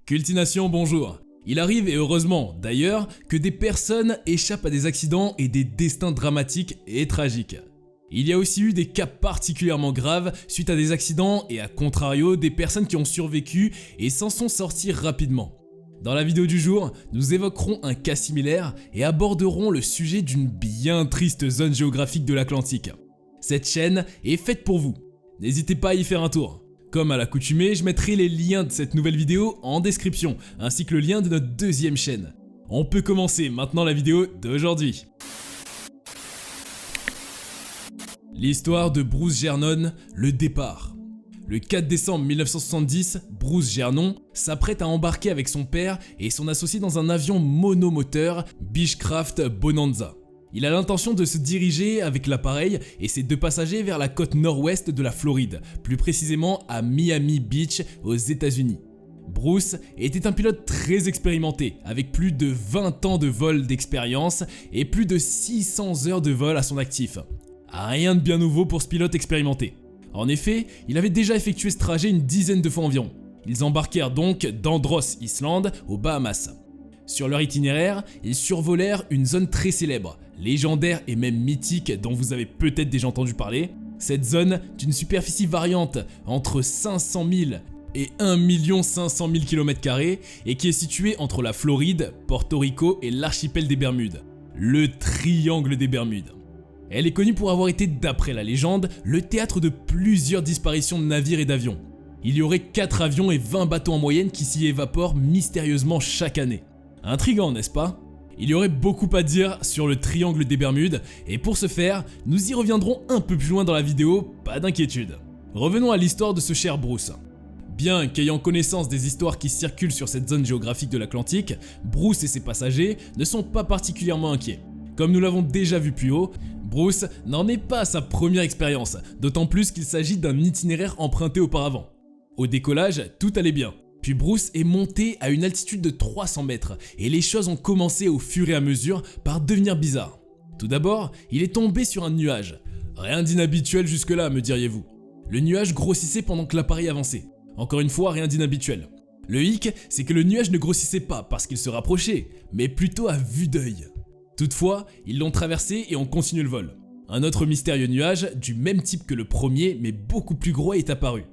Cultination, bonjour. Il arrive, et heureusement d'ailleurs, que des personnes échappent à des accidents et des destins dramatiques et tragiques. Il y a aussi eu des cas particulièrement graves suite à des accidents et à contrario des personnes qui ont survécu et s'en sont sorties rapidement. Dans la vidéo du jour, nous évoquerons un cas similaire et aborderons le sujet d'une bien triste zone géographique de l'Atlantique. Cette chaîne est faite pour vous. N'hésitez pas à y faire un tour. Comme à l'accoutumée, je mettrai les liens de cette nouvelle vidéo en description, ainsi que le lien de notre deuxième chaîne. On peut commencer maintenant la vidéo d'aujourd'hui. L'histoire de Bruce Gernon, le départ. Le 4 décembre 1970, Bruce Gernon s'apprête à embarquer avec son père et son associé dans un avion monomoteur Beechcraft Bonanza. Il a l'intention de se diriger avec l'appareil et ses deux passagers vers la côte nord-ouest de la Floride, plus précisément à Miami Beach aux États-Unis. Bruce était un pilote très expérimenté, avec plus de 20 ans de vol d'expérience et plus de 600 heures de vol à son actif. Rien de bien nouveau pour ce pilote expérimenté. En effet, il avait déjà effectué ce trajet une dizaine de fois environ. Ils embarquèrent donc d'Andros Island aux Bahamas. Sur leur itinéraire, ils survolèrent une zone très célèbre, légendaire et même mythique dont vous avez peut-être déjà entendu parler. Cette zone d'une superficie variante entre 500 000 et 1 500 000 km² et qui est située entre la Floride, Porto Rico et l'archipel des Bermudes, le triangle des Bermudes. Elle est connue pour avoir été, d'après la légende, le théâtre de plusieurs disparitions de navires et d'avions. Il y aurait 4 avions et 20 bateaux en moyenne qui s'y évaporent mystérieusement chaque année. Intriguant, n'est-ce pas? Il y aurait beaucoup à dire sur le triangle des Bermudes et pour ce faire, nous y reviendrons un peu plus loin dans la vidéo, pas d'inquiétude. Revenons à l'histoire de ce cher Bruce. Bien qu'ayant connaissance des histoires qui circulent sur cette zone géographique de l'Atlantique, Bruce et ses passagers ne sont pas particulièrement inquiets. Comme nous l'avons déjà vu plus haut, Bruce n'en est pas à sa première expérience, d'autant plus qu'il s'agit d'un itinéraire emprunté auparavant. Au décollage, tout allait bien. Puis Bruce est monté à une altitude de 300 mètres et les choses ont commencé au fur et à mesure par devenir bizarres. Tout d'abord, il est tombé sur un nuage. Rien d'inhabituel jusque-là, me diriez-vous. Le nuage grossissait pendant que l'appareil avançait. Encore une fois, rien d'inhabituel. Le hic, c'est que le nuage ne grossissait pas parce qu'il se rapprochait, mais plutôt à vue d'œil. Toutefois, ils l'ont traversé et ont continué le vol. Un autre mystérieux nuage, du même type que le premier mais beaucoup plus gros, est apparu.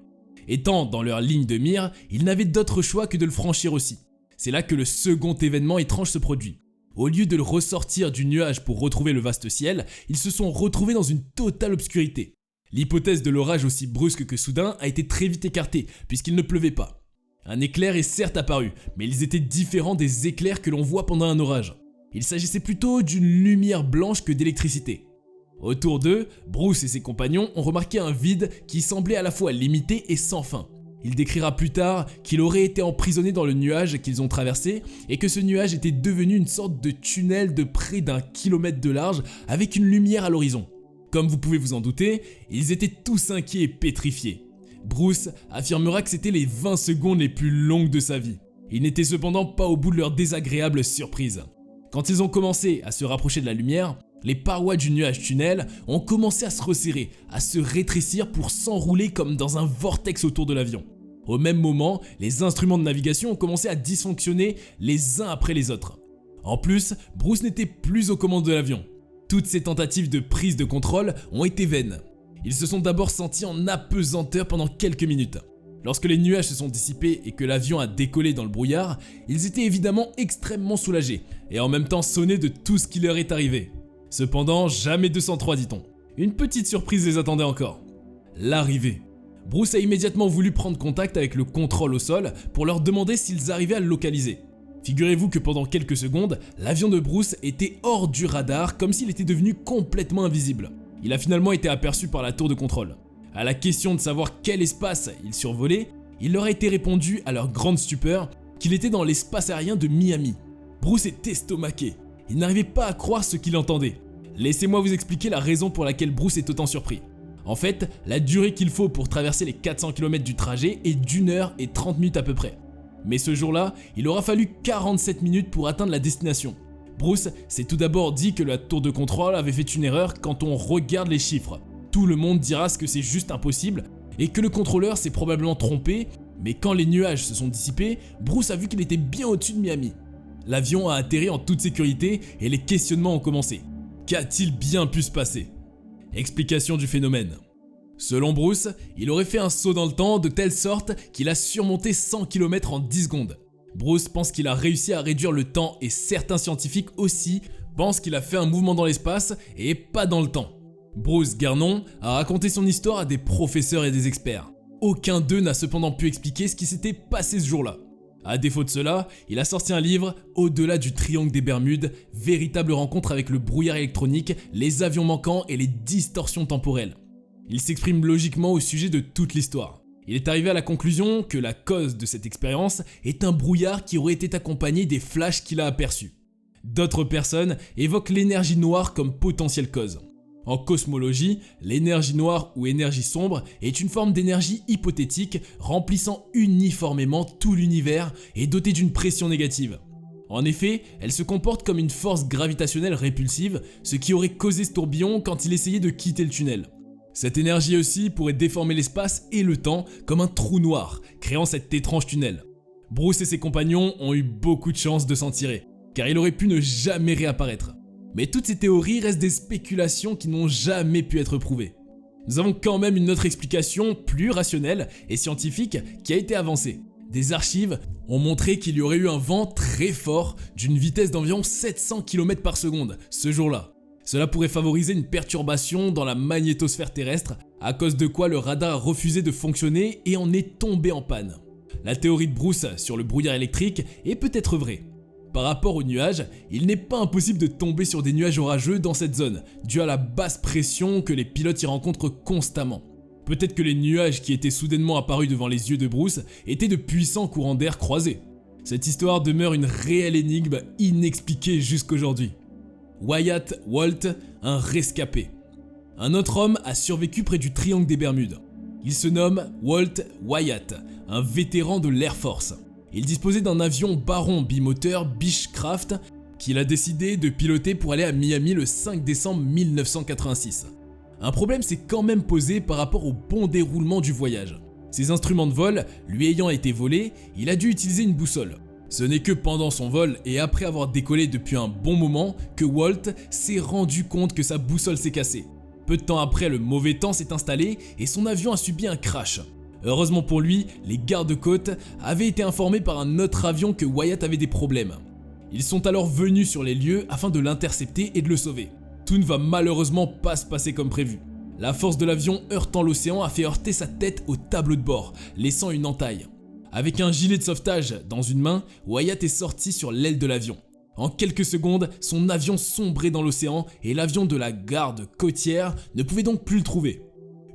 Étant dans leur ligne de mire, ils n'avaient d'autre choix que de le franchir aussi. C'est là que le second événement étrange se produit. Au lieu de le ressortir du nuage pour retrouver le vaste ciel, ils se sont retrouvés dans une totale obscurité. L'hypothèse de l'orage aussi brusque que soudain a été très vite écartée puisqu'il ne pleuvait pas. Un éclair est certes apparu, mais ils étaient différents des éclairs que l'on voit pendant un orage. Il s'agissait plutôt d'une lumière blanche que d'électricité. Autour d'eux, Bruce et ses compagnons ont remarqué un vide qui semblait à la fois limité et sans fin. Il décrira plus tard qu'il aurait été emprisonné dans le nuage qu'ils ont traversé et que ce nuage était devenu une sorte de tunnel de près d'1 kilomètre de large avec une lumière à l'horizon. Comme vous pouvez vous en douter, ils étaient tous inquiets et pétrifiés. Bruce affirmera que c'était les 20 secondes les plus longues de sa vie. Ils n'étaient cependant pas au bout de leur désagréable surprise. Quand ils ont commencé à se rapprocher de la lumière, les parois du nuage-tunnel ont commencé à se resserrer, à se rétrécir pour s'enrouler comme dans un vortex autour de l'avion. Au même moment, les instruments de navigation ont commencé à dysfonctionner les uns après les autres. En plus, Bruce n'était plus aux commandes de l'avion. Toutes ces tentatives de prise de contrôle ont été vaines. Ils se sont d'abord sentis en apesanteur pendant quelques minutes. Lorsque les nuages se sont dissipés et que l'avion a décollé dans le brouillard, ils étaient évidemment extrêmement soulagés et en même temps sonnés de tout ce qui leur est arrivé. Cependant, jamais 203 dit-on. Une petite surprise les attendait encore. L'arrivée. Bruce a immédiatement voulu prendre contact avec le contrôle au sol pour leur demander s'ils arrivaient à le localiser. Figurez-vous que pendant quelques secondes, l'avion de Bruce était hors du radar comme s'il était devenu complètement invisible. Il a finalement été aperçu par la tour de contrôle. À la question de savoir quel espace il survolait, il leur a été répondu à leur grande stupeur qu'il était dans l'espace aérien de Miami. Bruce est estomaqué. Il n'arrivait pas à croire ce qu'il entendait. Laissez-moi vous expliquer la raison pour laquelle Bruce est autant surpris. En fait, la durée qu'il faut pour traverser les 400 km du trajet est d'1h30 à peu près. Mais ce jour-là, il aura fallu 47 minutes pour atteindre la destination. Bruce s'est tout d'abord dit que la tour de contrôle avait fait une erreur quand on regarde les chiffres. Tout le monde dira que c'est juste impossible et que le contrôleur s'est probablement trompé, Mais quand les nuages se sont dissipés, Bruce a vu qu'il était bien au-dessus de Miami. L'avion a atterri en toute sécurité et les questionnements ont commencé. Qu'a-t-il bien pu se passer? Explication du phénomène. Selon Bruce, il aurait fait un saut dans le temps de telle sorte qu'il a surmonté 100 km en 10 secondes. Bruce pense qu'il a réussi à réduire le temps et certains scientifiques aussi pensent qu'il a fait un mouvement dans l'espace et pas dans le temps. Bruce Gernon a raconté son histoire à des professeurs et des experts. Aucun d'eux n'a cependant pu expliquer ce qui s'était passé ce jour-là. À défaut de cela, il a sorti un livre, Au-delà du triangle des Bermudes, véritable rencontre avec le brouillard électronique, les avions manquants et les distorsions temporelles. Il s'exprime logiquement au sujet de toute l'histoire. Il est arrivé à la conclusion que la cause de cette expérience est un brouillard qui aurait été accompagné des flashs qu'il a aperçus. D'autres personnes évoquent l'énergie noire comme potentielle cause. En cosmologie, l'énergie noire ou énergie sombre est une forme d'énergie hypothétique remplissant uniformément tout l'univers et dotée d'une pression négative. En effet, elle se comporte comme une force gravitationnelle répulsive, ce qui aurait causé ce tourbillon quand il essayait de quitter le tunnel. Cette énergie aussi pourrait déformer l'espace et le temps comme un trou noir, créant cet étrange tunnel. Bruce et ses compagnons ont eu beaucoup de chance de s'en tirer, car il aurait pu ne jamais réapparaître. Mais toutes ces théories restent des spéculations qui n'ont jamais pu être prouvées. Nous avons quand même une autre explication plus rationnelle et scientifique qui a été avancée. Des archives ont montré qu'il y aurait eu un vent très fort d'une vitesse d'environ 700 km par seconde ce jour-là. Cela pourrait favoriser une perturbation dans la magnétosphère terrestre, à cause de quoi le radar a refusé de fonctionner et en est tombé en panne. La théorie de Bruce sur le brouillard électrique est peut-être vraie. Par rapport aux nuages, il n'est pas impossible de tomber sur des nuages orageux dans cette zone, dû à la basse pression que les pilotes y rencontrent constamment. Peut-être que les nuages qui étaient soudainement apparus devant les yeux de Bruce étaient de puissants courants d'air croisés. Cette histoire demeure une réelle énigme inexpliquée jusqu'aujourd'hui. Wyatt Walt, un rescapé. Un autre homme a survécu près du triangle des Bermudes. Il se nomme Walt Wyatt, un vétéran de l'Air Force. Il disposait d'un avion Baron bimoteur Beechcraft qu'il a décidé de piloter pour aller à Miami le 5 décembre 1986. Un problème s'est quand même posé par rapport au bon déroulement du voyage. Ses instruments de vol lui ayant été volés, il a dû utiliser une boussole. Ce n'est que pendant son vol et après avoir décollé depuis un bon moment que Walt s'est rendu compte que sa boussole s'est cassée. Peu de temps après, le mauvais temps s'est installé et son avion a subi un crash. Heureusement pour lui, les gardes-côtes avaient été informés par un autre avion que Wyatt avait des problèmes. Ils sont alors venus sur les lieux afin de l'intercepter et de le sauver. Tout ne va malheureusement pas se passer comme prévu. La force de l'avion heurtant l'océan a fait heurter sa tête au tableau de bord, laissant une entaille. Avec un gilet de sauvetage dans une main, Wyatt est sorti sur l'aile de l'avion. En quelques secondes, son avion sombrait dans l'océan et l'avion de la garde côtière ne pouvait donc plus le trouver.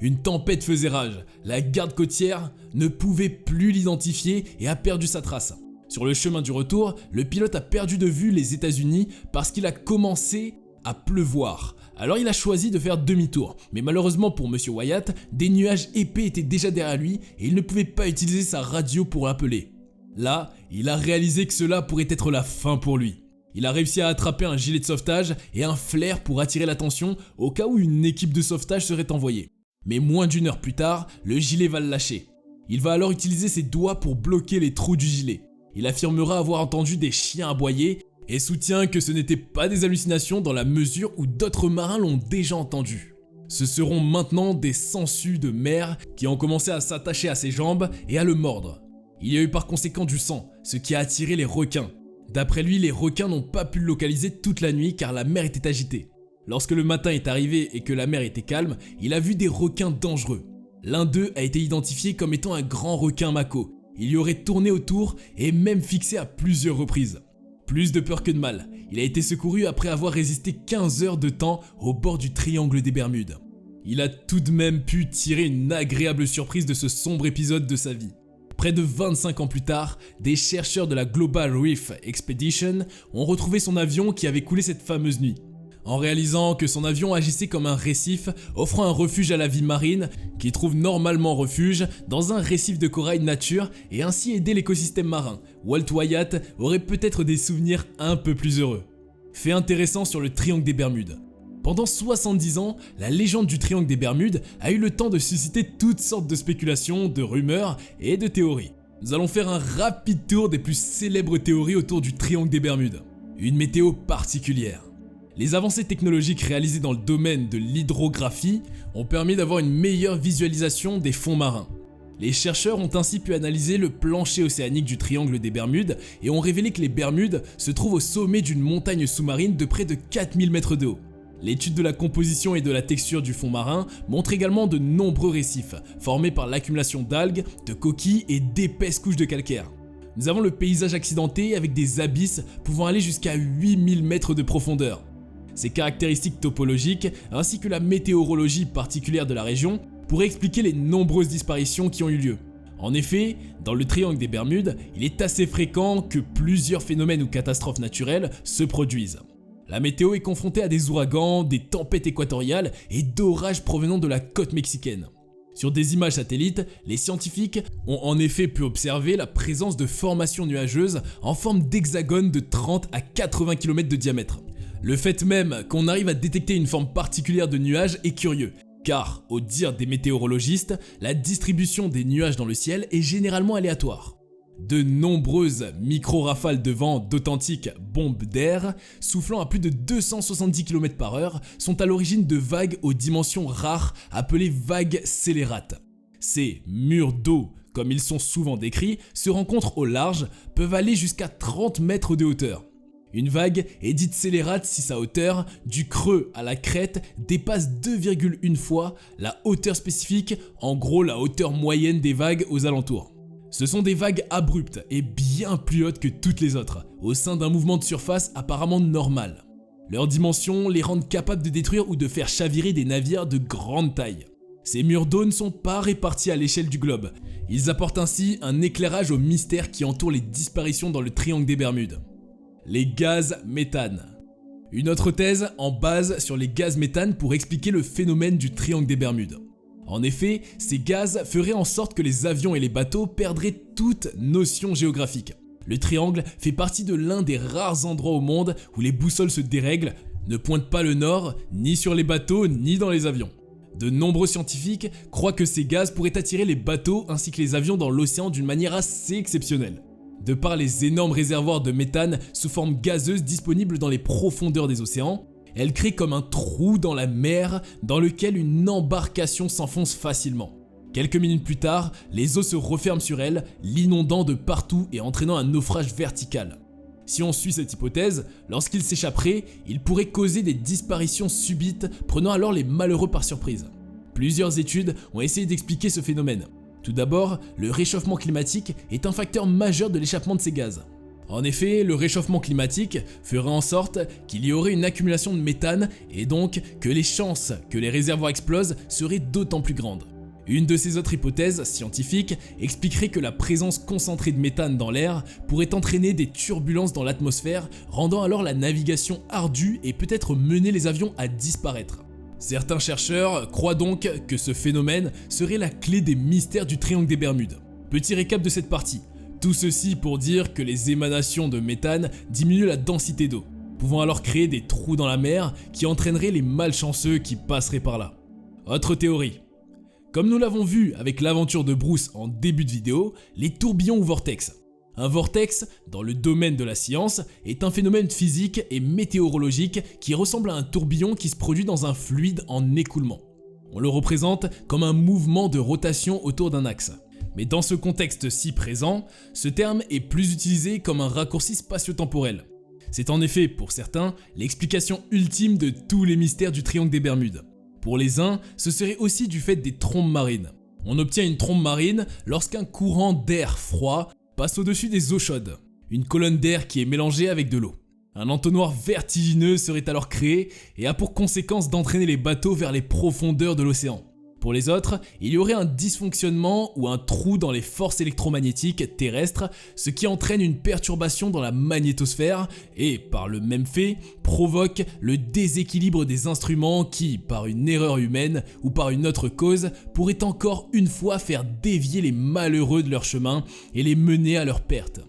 Une tempête faisait rage, la garde côtière ne pouvait plus l'identifier et a perdu sa trace. Sur le chemin du retour, le pilote a perdu de vue les États-Unis parce qu'il a commencé à pleuvoir. Alors il a choisi de faire demi-tour, mais malheureusement pour Monsieur Wyatt, des nuages épais étaient déjà derrière lui et il ne pouvait pas utiliser sa radio pour l'appeler. Là, il a réalisé que cela pourrait être la fin pour lui. Il a réussi à attraper un gilet de sauvetage et un flair pour attirer l'attention au cas où une équipe de sauvetage serait envoyée. Mais moins d'une heure plus tard, le gilet va le lâcher. Il va alors utiliser ses doigts pour bloquer les trous du gilet. Il affirmera avoir entendu des chiens aboyer et soutient que ce n'était pas des hallucinations dans la mesure où d'autres marins l'ont déjà entendu. Ce seront maintenant des sangsues de mer qui ont commencé à s'attacher à ses jambes et à le mordre. Il y a eu par conséquent du sang, ce qui a attiré les requins. D'après lui, les requins n'ont pas pu le localiser toute la nuit car la mer était agitée. Lorsque le matin est arrivé et que la mer était calme, il a vu des requins dangereux. L'un d'eux a été identifié comme étant un grand requin mako. Il y aurait tourné autour et même fixé à plusieurs reprises. Plus de peur que de mal, il a été secouru après avoir résisté 15 heures de temps au bord du triangle des Bermudes. Il a tout de même pu tirer une agréable surprise de ce sombre épisode de sa vie. Près de 25 ans plus tard, des chercheurs de la Global Reef Expedition ont retrouvé son avion qui avait coulé cette fameuse nuit. En réalisant que son avion agissait comme un récif, offrant un refuge à la vie marine, qui trouve normalement refuge dans un récif de corail nature et ainsi aider l'écosystème marin, Walt Wyatt aurait peut-être des souvenirs un peu plus heureux. Fait intéressant sur le triangle des Bermudes. Pendant 70 ans, la légende du triangle des Bermudes a eu le temps de susciter toutes sortes de spéculations, de rumeurs et de théories. Nous allons faire un rapide tour des plus célèbres théories autour du triangle des Bermudes. Une météo particulière. Les avancées technologiques réalisées dans le domaine de l'hydrographie ont permis d'avoir une meilleure visualisation des fonds marins. Les chercheurs ont ainsi pu analyser le plancher océanique du triangle des Bermudes et ont révélé que les Bermudes se trouvent au sommet d'une montagne sous-marine de près de 4000 mètres de haut. L'étude de la composition et de la texture du fond marin montre également de nombreux récifs, formés par l'accumulation d'algues, de coquilles et d'épaisses couches de calcaire. Nous avons le paysage accidenté avec des abysses pouvant aller jusqu'à 8000 mètres de profondeur. Ces caractéristiques topologiques, ainsi que la météorologie particulière de la région, pourraient expliquer les nombreuses disparitions qui ont eu lieu. En effet, dans le triangle des Bermudes, il est assez fréquent que plusieurs phénomènes ou catastrophes naturelles se produisent. La météo est confrontée à des ouragans, des tempêtes équatoriales et d'orages provenant de la côte mexicaine. Sur des images satellites, les scientifiques ont en effet pu observer la présence de formations nuageuses en forme d'hexagone de 30 à 80 km de diamètre. Le fait même qu'on arrive à détecter une forme particulière de nuages est curieux, car, au dire des météorologistes, la distribution des nuages dans le ciel est généralement aléatoire. De nombreuses micro-rafales de vent d'authentiques bombes d'air, soufflant à plus de 270 km/h, sont à l'origine de vagues aux dimensions rares appelées vagues scélérates. Ces murs d'eau, comme ils sont souvent décrits, se rencontrent au large, peuvent aller jusqu'à 30 mètres de hauteur. Une vague est dite scélérate si sa hauteur, du creux à la crête, dépasse 2,1 fois la hauteur spécifique, en gros la hauteur moyenne des vagues aux alentours. Ce sont des vagues abruptes et bien plus hautes que toutes les autres, au sein d'un mouvement de surface apparemment normal. Leurs dimensions les rendent capables de détruire ou de faire chavirer des navires de grande taille. Ces murs d'eau ne sont pas répartis à l'échelle du globe. Ils apportent ainsi un éclairage au mystère qui entoure les disparitions dans le triangle des Bermudes. Les gaz méthane. Une autre thèse en base sur les gaz méthane pour expliquer le phénomène du triangle des Bermudes. En effet, ces gaz feraient en sorte que les avions et les bateaux perdraient toute notion géographique. Le triangle fait partie de l'un des rares endroits au monde où les boussoles se dérèglent, ne pointent pas le nord, ni sur les bateaux, ni dans les avions. De nombreux scientifiques croient que ces gaz pourraient attirer les bateaux ainsi que les avions dans l'océan d'une manière assez exceptionnelle. De par les énormes réservoirs de méthane sous forme gazeuse disponibles dans les profondeurs des océans, elle crée comme un trou dans la mer dans lequel une embarcation s'enfonce facilement. Quelques minutes plus tard, les eaux se referment sur elle, l'inondant de partout et entraînant un naufrage vertical. Si on suit cette hypothèse, lorsqu'il s'échapperait, il pourrait causer des disparitions subites, prenant alors les malheureux par surprise. Plusieurs études ont essayé d'expliquer ce phénomène. Tout d'abord, le réchauffement climatique est un facteur majeur de l'échappement de ces gaz. En effet, le réchauffement climatique ferait en sorte qu'il y aurait une accumulation de méthane et donc que les chances que les réservoirs explosent seraient d'autant plus grandes. Une de ces autres hypothèses scientifiques expliquerait que la présence concentrée de méthane dans l'air pourrait entraîner des turbulences dans l'atmosphère, rendant alors la navigation ardue et peut-être mener les avions à disparaître. Certains chercheurs croient donc que ce phénomène serait la clé des mystères du triangle des Bermudes. Petit récap de cette partie. Tout ceci pour dire que les émanations de méthane diminuent la densité d'eau, pouvant alors créer des trous dans la mer qui entraîneraient les malchanceux qui passeraient par là. Autre théorie. Comme nous l'avons vu avec l'aventure de Bruce en début de vidéo, les tourbillons ou vortex. Un vortex, dans le domaine de la science, est un phénomène physique et météorologique qui ressemble à un tourbillon qui se produit dans un fluide en écoulement. On le représente comme un mouvement de rotation autour d'un axe. Mais dans ce contexte si présent, ce terme est plus utilisé comme un raccourci spatio-temporel. C'est en effet, pour certains, l'explication ultime de tous les mystères du triangle des Bermudes. Pour les uns, ce serait aussi du fait des trombes marines. On obtient une trombe marine lorsqu'un courant d'air froid passe au-dessus des eaux chaudes, une colonne d'air qui est mélangée avec de l'eau. Un entonnoir vertigineux serait alors créé et a pour conséquence d'entraîner les bateaux vers les profondeurs de l'océan. Pour les autres, il y aurait un dysfonctionnement ou un trou dans les forces électromagnétiques terrestres, ce qui entraîne une perturbation dans la magnétosphère et, par le même fait, provoque le déséquilibre des instruments qui, par une erreur humaine ou par une autre cause, pourrait encore une fois faire dévier les malheureux de leur chemin et les mener à leur perte.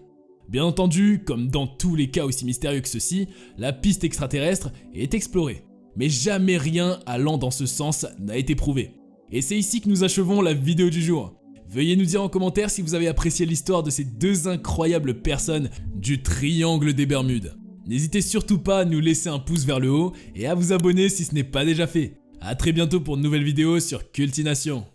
Bien entendu, comme dans tous les cas aussi mystérieux que ceux-ci, la piste extraterrestre est explorée. Mais jamais rien allant dans ce sens n'a été prouvé. Et c'est ici que nous achevons la vidéo du jour. Veuillez nous dire en commentaire si vous avez apprécié l'histoire de ces deux incroyables personnes du triangle des Bermudes. N'hésitez surtout pas à nous laisser un pouce vers le haut et à vous abonner si ce n'est pas déjà fait. A très bientôt pour une nouvelle vidéo sur Cultination.